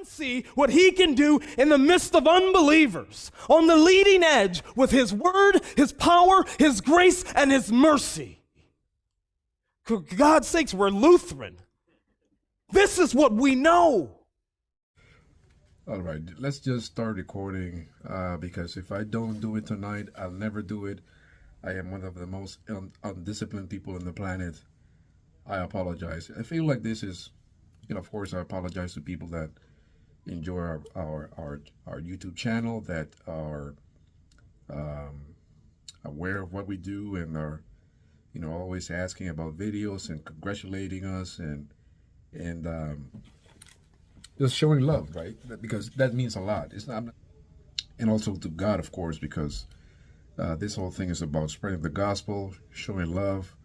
See what he can do in the midst of unbelievers, on the leading edge with his word, his power, his grace, and his mercy. For God's sakes, we're Lutheran. This is what we know. All right, let's just start recording because if I don't do it tonight, I'll never do it. I am one of the most undisciplined people on the planet. I apologize. I feel like this is, of course, I apologize to people that enjoy our YouTube channel, that are aware of what we do and are always asking about videos and congratulating us and just showing love, right? Because that means a lot. It's not, and also to God, of course, because this whole thing is about spreading the gospel, showing love,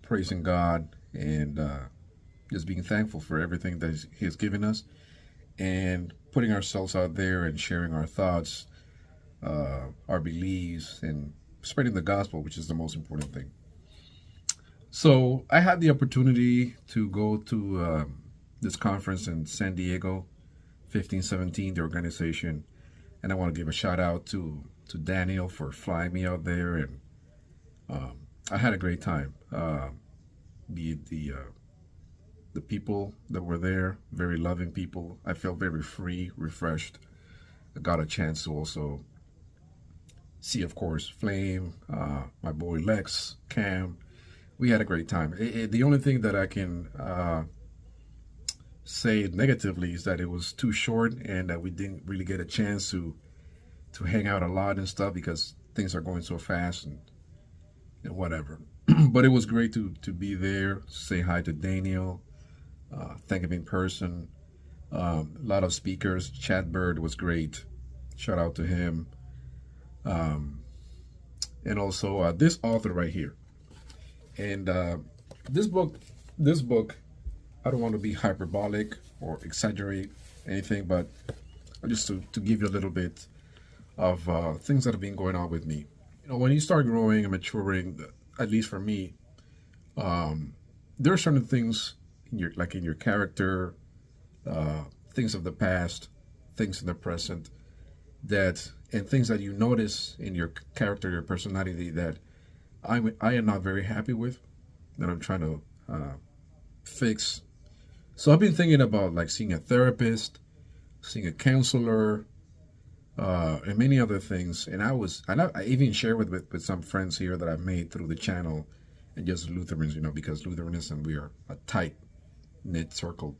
praising God, and just being thankful for everything that He has given us, and putting ourselves out there and sharing our thoughts, our beliefs, and spreading the gospel, which is the most important thing. So I had the opportunity to go to this conference in San Diego, 1517, the organization, and I want to give a shout out to Daniel for flying me out there, and I had a great time. Be it the people that were there, very loving people. I felt very free, refreshed. I got a chance to also see, of course, Flame, my boy Lex, Cam. We had a great time. The only thing that I can say negatively is that it was too short and that we didn't really get a chance to hang out a lot and stuff because things are going so fast and whatever. But it was great to be there, say hi to Daniel, thank him in person. A lot of speakers. Chad Bird was great. Shout out to him. And also this author right here. And this book, I don't want to be hyperbolic or exaggerate anything, but just to give you a little bit of things that have been going on with me. When you start growing and maturing, at least for me, there are certain things in your character, things of the past, things in the present, and things that you notice in your character, your personality that I am not very happy with, that I'm trying to fix. So I've been thinking about seeing a therapist, seeing a counselor, and many other things. And I even share with some friends here that I've made through the channel, and just Lutherans, because Lutheranism, we are a tight-knit circle.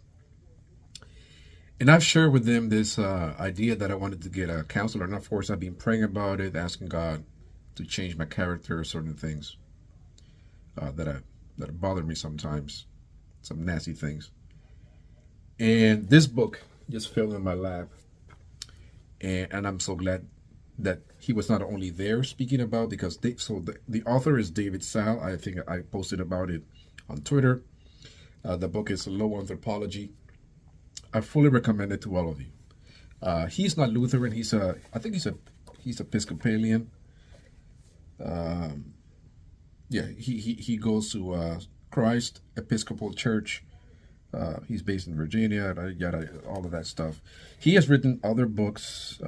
And I've shared with them this idea that I wanted to get a counselor. And of course, I've been praying about it, asking God to change my character, certain things that bother me sometimes, some nasty things. And this book just fell in my lap. And I'm so glad that he was not only there speaking about, because the author is David Zahl. I think I posted about it on Twitter. The book is Low Anthropology. I fully recommend it to all of you. He's not Lutheran. I think he's Episcopalian. He goes to Christ Episcopal Church. He's based in Virginia, yada, all of that stuff. He has written other books.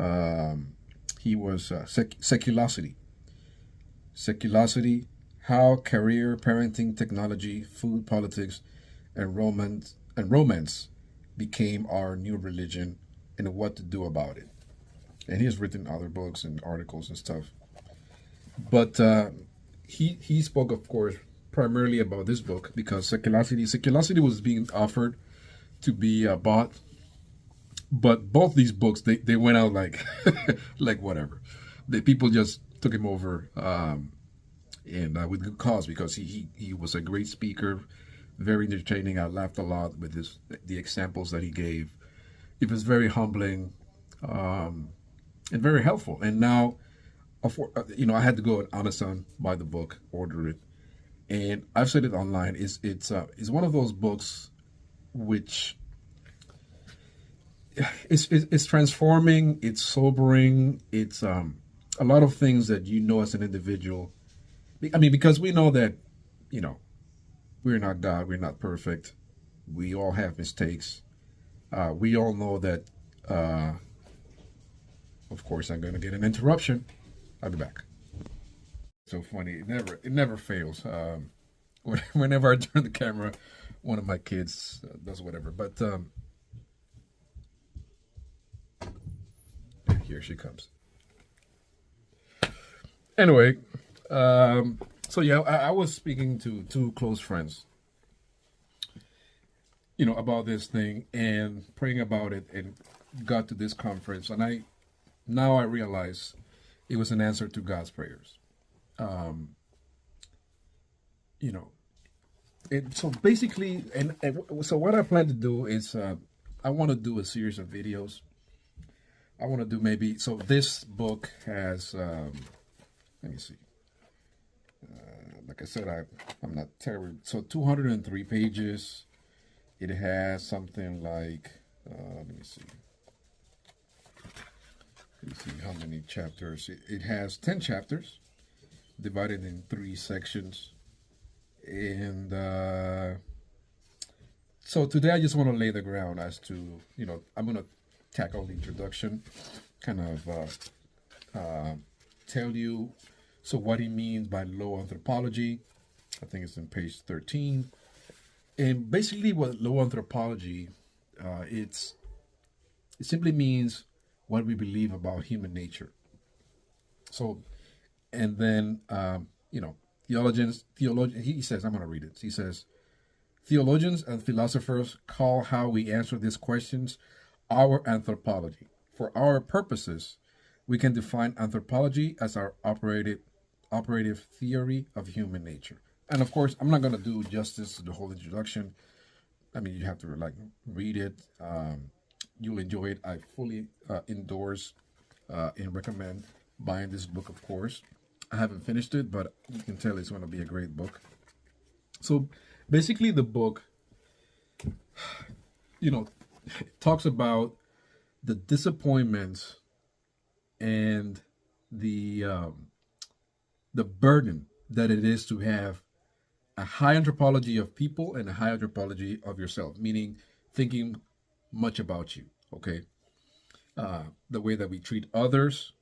He was Seculosity, How Career, Parenting, Technology, Food, Politics, and Romance Became Our New Religion, and What to Do About It. And he has written other books and articles and stuff. But he spoke, of course, primarily about this book because Seculosity was being offered to be bought, but both these books they went out like whatever. The people just took him over, and with good cause, because he was a great speaker, very entertaining. I laughed a lot with the examples that he gave. It was very humbling, and very helpful. And now, I had to go on Amazon, buy the book, order it. And I've said it online. It's one of those books which it's transforming. It's sobering. It's a lot of things that as an individual. I mean, because we know that we're not God. We're not perfect. We all have mistakes. We all know that, of course, I'm going to get an interruption. I'll be back. So funny. It never fails. Whenever I turn the camera, one of my kids does whatever. But here she comes. Anyway, so yeah, I was speaking to two close friends, about this thing and praying about it, and got to this conference, and I realize it was an answer to God's prayers. You know, so basically, and so what I plan to do is, I want to do a series of videos. I want to do maybe, so this book has, let me see. Like I said, I'm not terrible. So 203 pages. It has something like, let me see. Let me see how many chapters. It has 10 chapters divided in 3 sections. And so today I just want to lay the ground as to, I'm going to tackle the introduction, kind of tell you what he means by low anthropology. I think it's in page 13. And basically what low anthropology, it simply means what we believe about human nature. So, and then, theologians, he says, I'm going to read it. He says, theologians and philosophers call how we answer these questions our anthropology. For our purposes, we can define anthropology as our operative theory of human nature. And of course, I'm not going to do justice to the whole introduction. I mean, you have to read it. You'll enjoy it. I fully endorse and recommend buying this book, of course. I haven't finished it, but you can tell it's going to be a great book. So basically the book, talks about the disappointments and the burden that it is to have a high anthropology of people and a high anthropology of yourself, meaning thinking much about you, okay? The way that we treat others,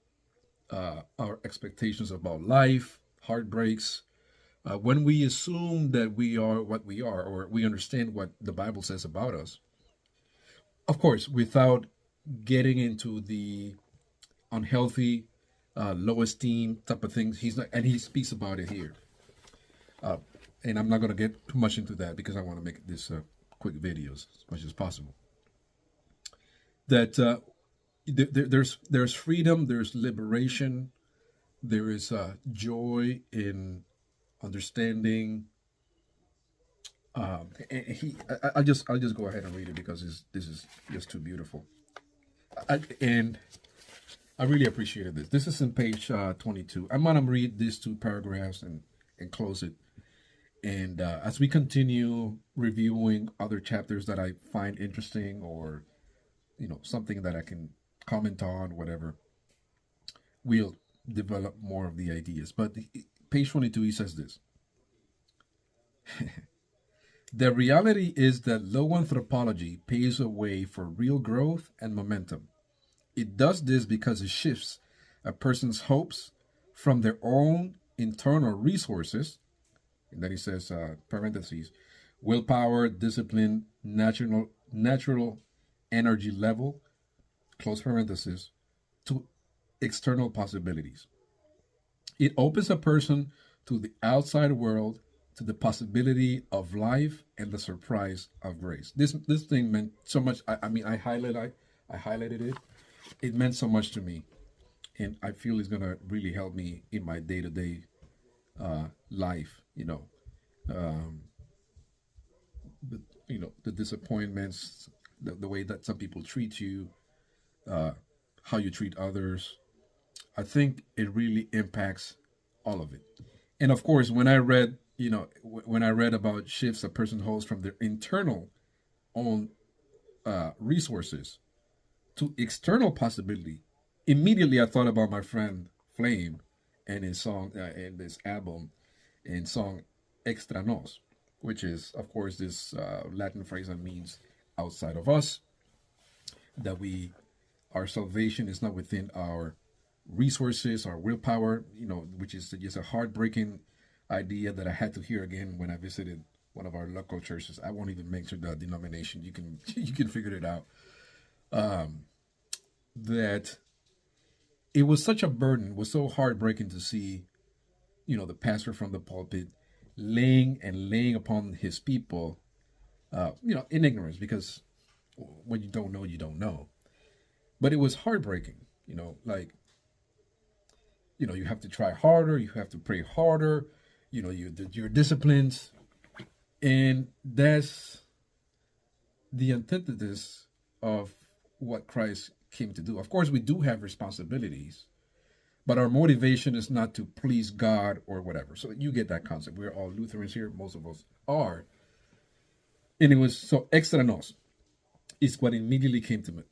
our expectations about life, heartbreaks, when we assume that we are what we are, or we understand what the Bible says about us, of course, without getting into the unhealthy, low esteem type of things. He speaks about it here. And I'm not going to get too much into that because I want to make this quick videos as much as possible. That there's freedom, there's liberation, there is joy in understanding. I'll just go ahead and read it because this is just too beautiful. And I really appreciated this. This is in page 22. I'm going to read these 2 paragraphs and close it. And as we continue reviewing other chapters that I find interesting, or, something that I can comment on, whatever, we'll develop more of the ideas. But page 22, he says this. The reality is that low anthropology paves a way for real growth and momentum. It does this because it shifts a person's hopes from their own internal resources, and then he says, parentheses, willpower, discipline, natural energy level, close parentheses, to external possibilities. It opens a person to the outside world, to the possibility of life and the surprise of grace. This thing meant so much. I highlighted it. It meant so much to me, and I feel it's gonna really help me in my day-to-day life. The disappointments, the way that some people treat you, how you treat others. I think it really impacts all of it. And of course, when I read about shifts a person holds from their internal own resources to external possibility, immediately I thought about my friend Flame and his song, and this album and song Extra Nos, which is, of course, this Latin phrase that means outside of us. that our salvation is not within our resources, our willpower, which is just a heartbreaking idea that I had to hear again when I visited one of our local churches. I won't even mention the denomination. You can you can figure it out. That it was such a burden, it was so heartbreaking to see, the pastor from the pulpit laying upon his people, in ignorance, because when you don't know, you don't know. But it was heartbreaking, you have to try harder, you have to pray harder, your disciplines, and that's the antithesis of what Christ came to do. Of course, we do have responsibilities, but our motivation is not to please God or whatever. So you get that concept. We're all Lutherans here. Most of us are. And it was so extra nos is what immediately came to me.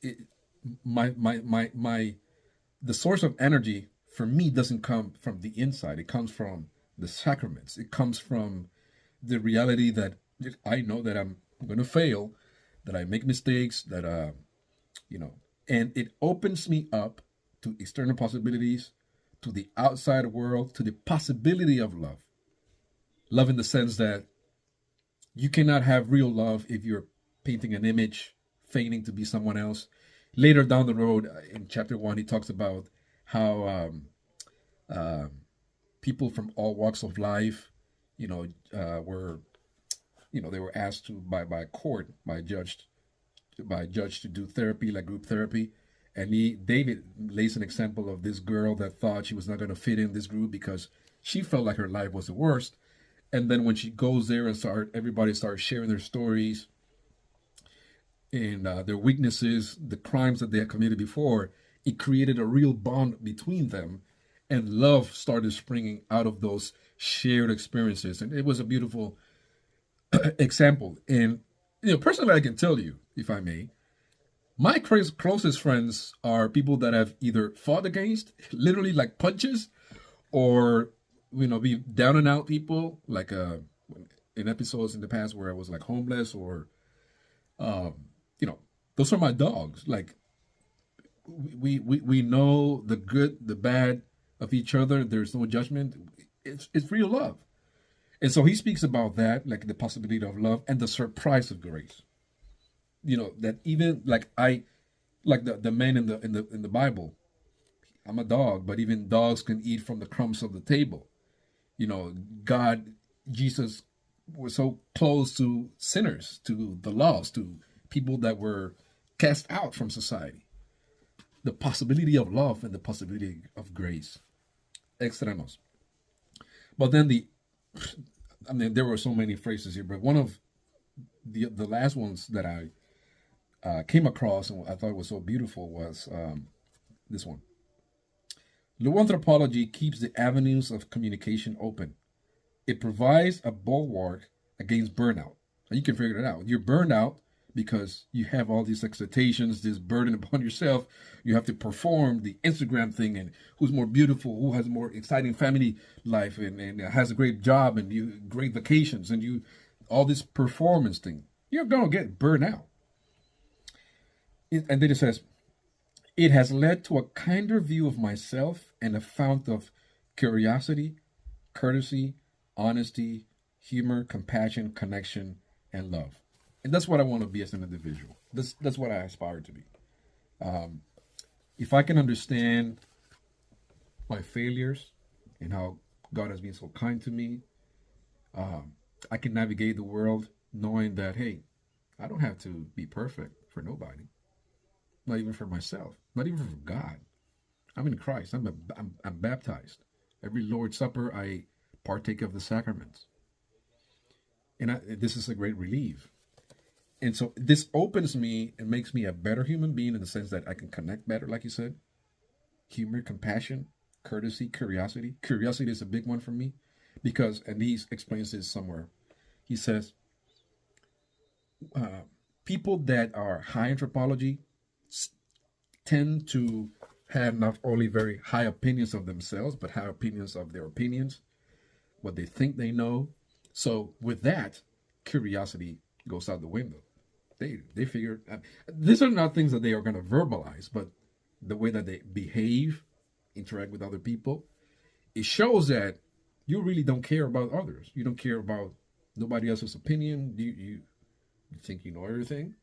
The source of energy for me doesn't come from the inside. It comes from the sacraments. It comes from the reality that I know that I'm going to fail, that I make mistakes, that, and it opens me up to external possibilities, to the outside world, to the possibility of love. Love in the sense that you cannot have real love if you're painting an image, feigning to be someone else. Later down the road, in chapter 1, he talks about how people from all walks of life, were, they were asked to by a judge to do therapy, like group therapy. And David lays an example of this girl that thought she was not going to fit in this group because she felt like her life was the worst. And then when she goes there and everybody starts sharing their stories and their weaknesses, the crimes that they had committed before, it created a real bond between them. And love started springing out of those shared experiences. And it was a beautiful example. And, personally, I can tell you, if I may, my closest friends are people that have either fought against, literally like punches, or, be down and out people, like in episodes in the past where I was like homeless or, those are my dogs. Like, we know the good, the bad of each other. There's no judgment. It's real love. And so he speaks about that, like the possibility of love and the surprise of grace. That even like the man in the Bible, I'm a dog, but even dogs can eat from the crumbs of the table. Jesus was so close to sinners, to the lost, to people that were cast out from society. The possibility of love and the possibility of grace. Extremos. But then there were so many phrases here, but one of the last ones that I came across and I thought was so beautiful was this one. Anthropology keeps the avenues of communication open. It provides a bulwark against burnout. And you can figure it out. You're burned out because you have all these expectations, this burden upon yourself. You have to perform the Instagram thing and who's more beautiful, who has more exciting family life and has a great job and great vacations and all this performance thing. You're going to get burned out. And then it says, it has led to a kinder view of myself and a fount of curiosity, courtesy, honesty, humor, compassion, connection, and love. And that's what I want to be as an individual. That's what I aspire to be. If I can understand my failures and how God has been so kind to me, I can navigate the world knowing that, hey, I don't have to be perfect for nobody. Not even for myself. Not even for God. I'm in Christ. I'm baptized. Every Lord's Supper, I partake of the sacraments. And this is a great relief. And so this opens me and makes me a better human being in the sense that I can connect better, like you said. Humor, compassion, courtesy, curiosity. Curiosity is a big one for me because, and he explains this somewhere. He says, people that are high anthropology tend to have not only very high opinions of themselves, but high opinions of their opinions, what they think they know. So with that, curiosity goes out the window. They figure these are not things that they are going to verbalize, but the way that they behave, interact with other people, it shows that you really don't care about others. You don't care about nobody else's opinion. You think you know everything,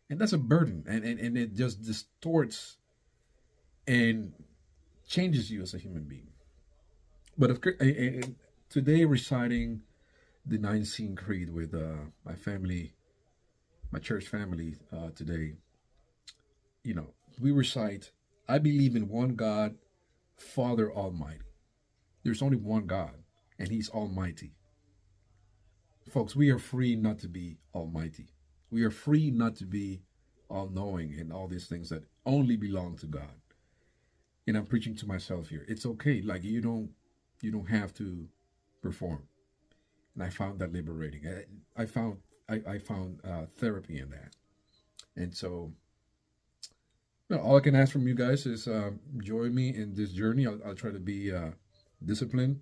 and that's a burden, and it just distorts and changes you as a human being. But of course, today reciting the Nicene Creed with my family, my church family today, we recite, I believe in one God, Father Almighty. There's only one God, and He's Almighty. Folks, we are free not to be Almighty. We are free not to be all-knowing and all these things that only belong to God. And I'm preaching to myself here. It's okay. Like you don't have to perform. And I found that liberating. I found therapy in that. And so, all I can ask from you guys is join me in this journey. I'll try to be disciplined,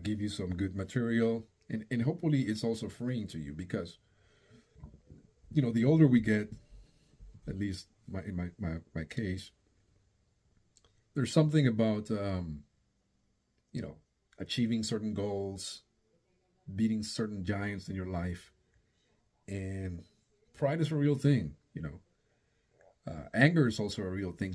give you some good material, and hopefully it's also freeing to you because, the older we get, at least in my case, there's something about, achieving certain goals, beating certain giants in your life, and pride is a real thing. Anger is also a real thing.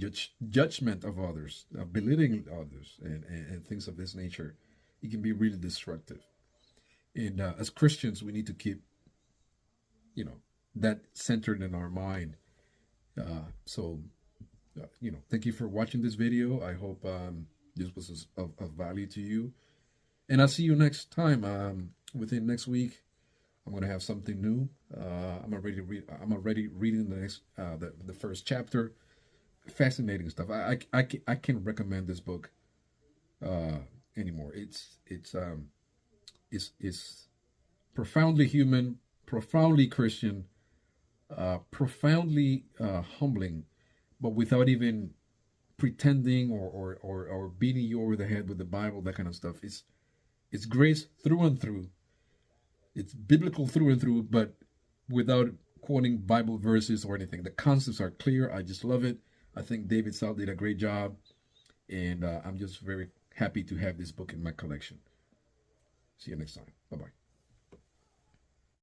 Judgment of others, belittling others, and things of this nature, it can be really destructive. And as Christians, we need to keep, that centered in our mind. Thank you for watching this video. I hope this was of value to you. And I'll see you next time. Within next week, I'm going to have something new. I'm already reading the next the first chapter. Fascinating stuff. I can't recommend this book anymore. It's profoundly human, profoundly Christian, profoundly humbling, but without even pretending or beating you over the head with the Bible, that kind of stuff. It's grace through and through. It's biblical through and through, but without quoting Bible verses or anything. The concepts are clear. I just love it. I think David Zahl did a great job, and I'm just very happy to have this book in my collection. See you next time. Bye-bye.